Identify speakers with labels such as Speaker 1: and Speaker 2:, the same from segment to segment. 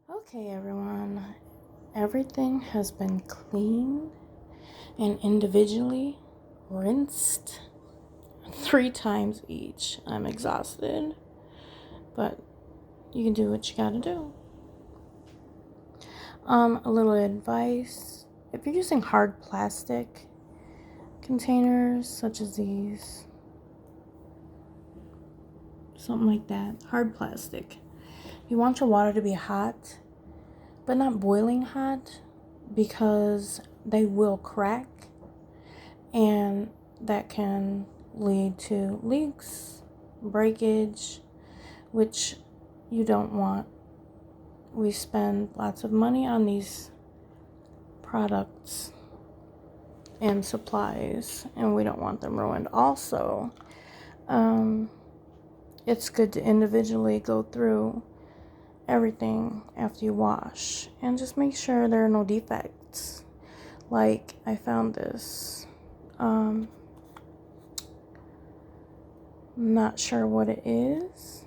Speaker 1: Okay, everyone, everything has been cleaned and individually rinsed 3 times each. I'm exhausted, but you can do what you gotta do. A little advice: if you're using hard plastic containers such as these, something like that, hard plastic, you want your water to be hot, but not boiling hot, because they will crack, and that can lead to leaks, breakage, which you don't want. We spend lots of money on these products and supplies, and we don't want them ruined. Also, it's good to individually go through everything after you wash and just make sure there are no defects. Like, I found this, not sure what it is.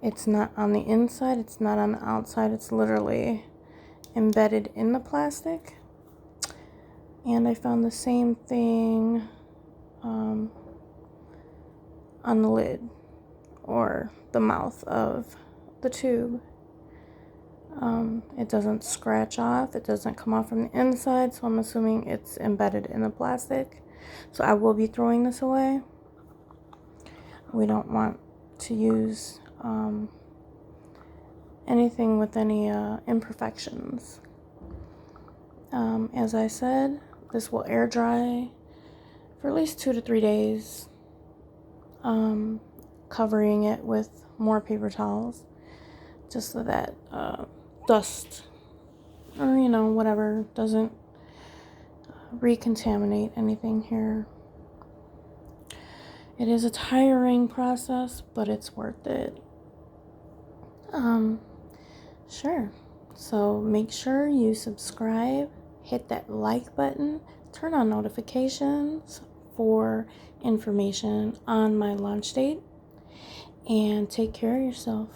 Speaker 1: It's not on the inside, it's not on the outside, it's literally embedded in the plastic. And I found the same thing on the lid or the mouth of the tube. It doesn't scratch off, it doesn't come off from the inside, so I'm assuming it's embedded in the plastic. So I will be throwing this away. We don't want to use anything with any imperfections. As I said, this will air dry for at least 2 to 3 days, covering it with more paper towels, just so that dust or whatever doesn't recontaminate anything here. It is a tiring process, but it's worth it. Sure. So make sure you subscribe, hit that like button, turn on notifications for information on my launch date, and take care of yourself.